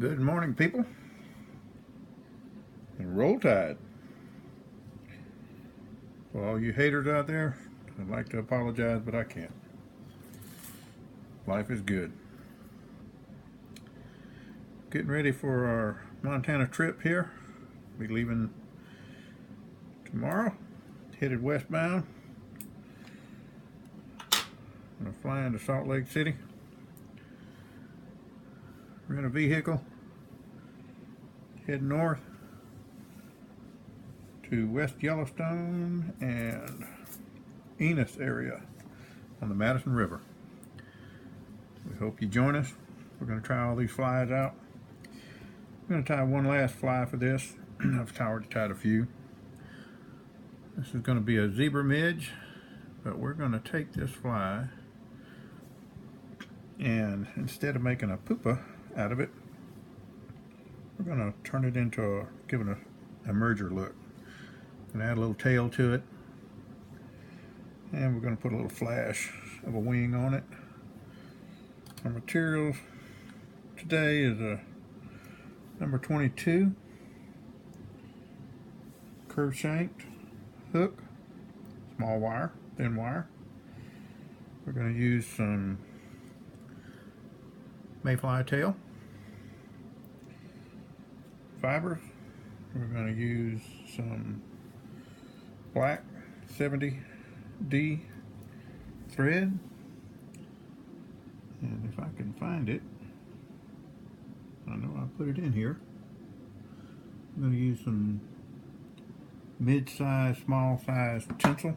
Good morning, people, and roll tide. For all you haters out there, I'd like to apologize, but I can't. Life is good. Getting ready for our Montana trip here. Be leaving tomorrow, headed westbound. Gonna fly into Salt Lake City. Rent a vehicle, head north to West Yellowstone and Enos area on the Madison River. We hope you join us. We're going to try all these flies out. I'm going to tie one last fly for this. I've already tied a few. This is going to be a zebra midge, but we're going to take this fly and instead of making a pupa out of it, we're going to turn it into give it a merger look. And add a little tail to it, and we're going to put a little flash of a wing on it. Our materials today is a number 22 curved shanked hook, small wire, thin wire. We're going to use some Mayfly tail fibers. We're going to use some black 70D thread, and if I can find it, I know I put it in here. I'm going to use some mid-size, small-size tinsel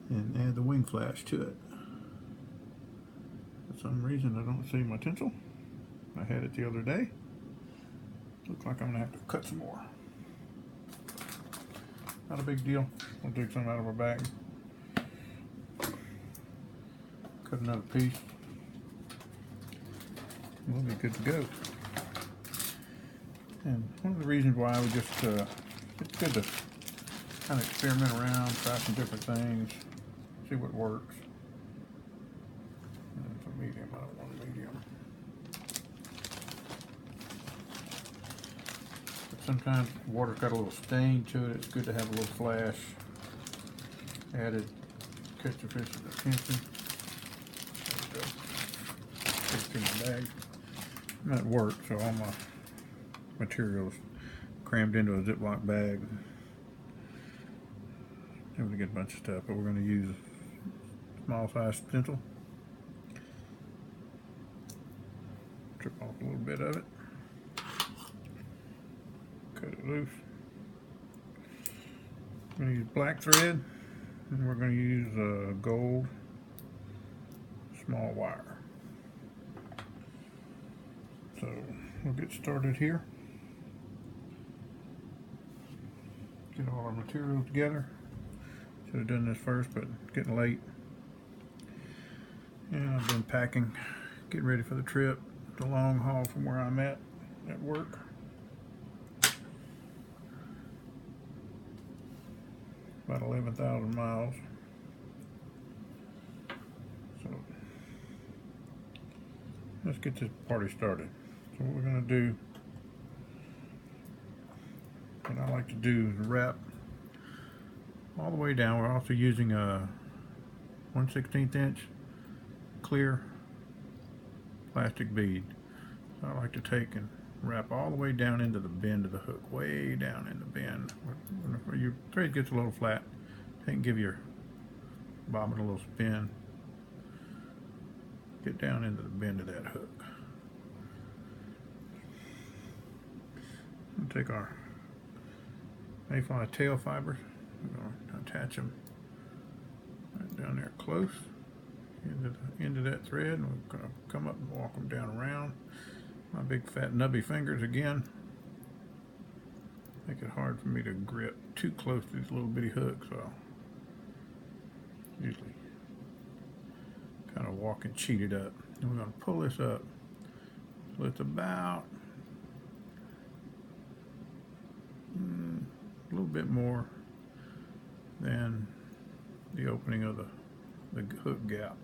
and add the wing flash to it. For some reason I don't see my tinsel. I had it the other day. Looks like I'm going to have to cut some more. Not a big deal. We'll dig some out of our bag. Cut another piece. We'll be good to go. And one of the reasons why we just, it's good to kind of experiment around, try some different things, see what works. And it's a medium, I don't want a medium. Sometimes water's got a little stain to it. It's good to have a little flash added, catch the fish's attention. There we go. Take it to my bag. And that worked, so all my materials crammed into a Ziploc bag. Able to get a bunch of stuff, but we're going to use small size stencil. Trip off a little bit of it. Cut it loose. I'm going to use black thread, and we're going to use gold small wire. So we'll get started here. Get all our materials together. Should have done this first, but it's getting late. And I've been packing, getting ready for the trip. The long haul from where I'm at work. About 11,000 miles. So let's get this party started. So what we're going to do, what I like to do is wrap all the way down. We're also using a 1/16 inch clear plastic bead. So I like to take and wrap all the way down into the bend of the hook, way down in the bend. When your thread gets a little flat, take and give your bobbin a little spin. Get down into the bend of that hook. We'll take our Mayfly tail fibers. We're going to attach them right down there close into the end of that thread, and we're going to come up and walk them down around. My big fat nubby fingers again make it hard for me to grip too close to these little bitty hooks, so I'll usually kind of walk and cheat it up. And we're going to pull this up so it's about a little bit more than the opening of the hook gap.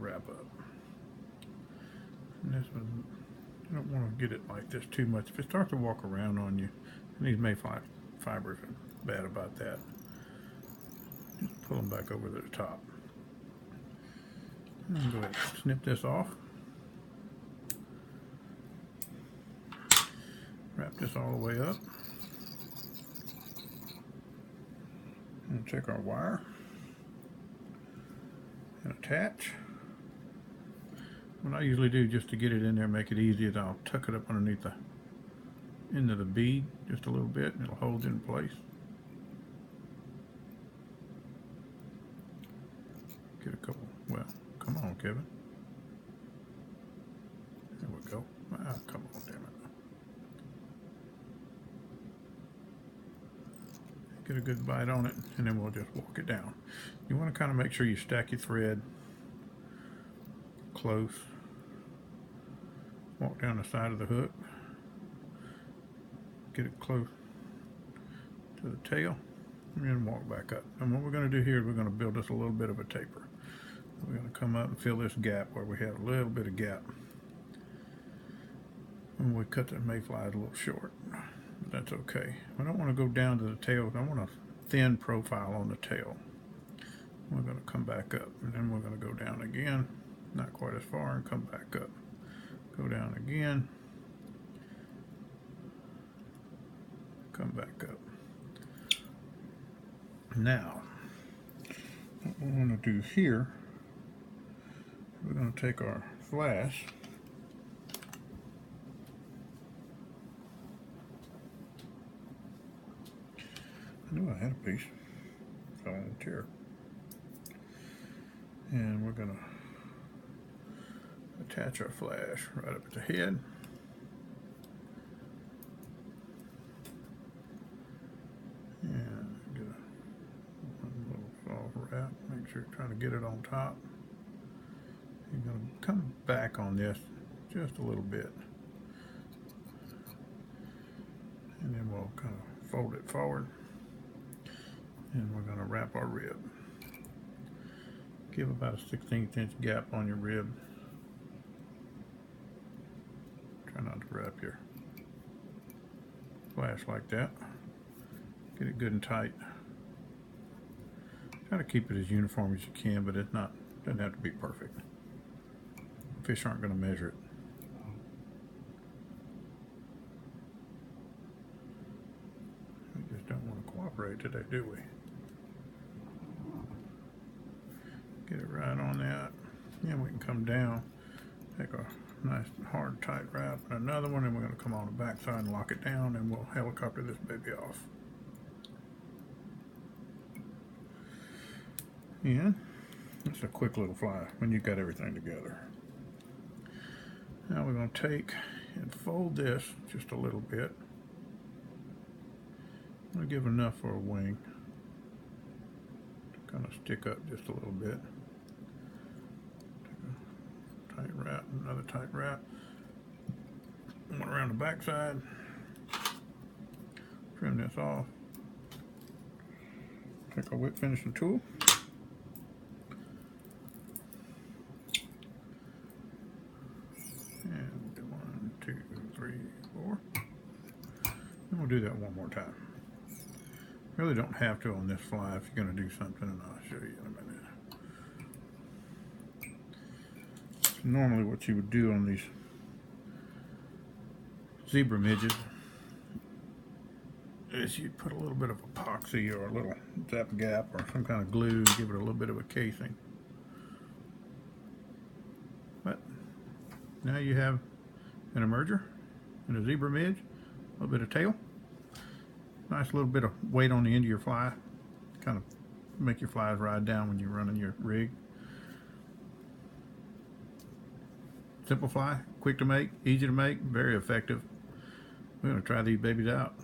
wrap up. And this one, you don't want to get it like this too much. If it starts to walk around on you, and these Mayfly fibers are bad about that, just pull them back over to the top. And go ahead and snip this off. Wrap this all the way up. And take our wire and attach. What I usually do just to get it in there, make it easy, is I'll tuck it up underneath the end of the bead just a little bit, and it'll hold it in place. Get a couple, well, come on, Kevin. There we go. Ah, come on, damn it. Get a good bite on it, and then we'll just walk it down. You want to kind of make sure you stack your thread close. Walk down the side of the hook. Get it close to the tail, and then walk back up. And what we're going to do here is we're going to build us a little bit of a taper. We're going to come up and fill this gap where we have a little bit of gap. And we cut the Mayflies a little short. But that's okay. I don't want to go down to the tail. I want a thin profile on the tail. We're going to come back up, and then we're going to go down again, not quite as far, and come back up. Go down again, come back up. Now, what we want to do here, we're going to take our flash, I knew I had a piece, fell on the chair, and we're going to attach our flash right up at the head. And get one little soft wrap, make sure you're trying to get it on top. You're going to come back on this just a little bit. And then we'll kind of fold it forward. And we're going to wrap our rib. Give about a 1/16 inch gap on your rib. Try not to wrap your flash like that. Get it good and tight. Try to keep it as uniform as you can, but it doesn't have to be perfect. Fish aren't going to measure it. We just don't want to cooperate today, do we? Get it right on that. Then we can come down, take a nice hard tight wrap and another one, and we're going to come on the back side and lock it down, and we'll helicopter this baby off. And it's a quick little fly when you've got everything together. Now we're going to take and fold this just a little bit. I'm going to give enough for a wing to kind of stick up just a little bit. Tight wrap, another tight wrap. One around the back side. Trim this off. Take our whip finishing tool. And 1, 2, 3, 4. And we'll do that one more time. Really don't have to on this fly if you're going to do something, and I'll show you in a minute. Normally what you would do on these zebra midges is you'd put a little bit of epoxy or a little zap gap or some kind of glue to give it a little bit of a casing. But now you have an emerger and a zebra midge, a little bit of tail, nice little bit of weight on the end of your fly, kind of make your flies ride down when you're running your rig. Simple fly, quick to make, easy to make, very effective. We're going to try these babies out.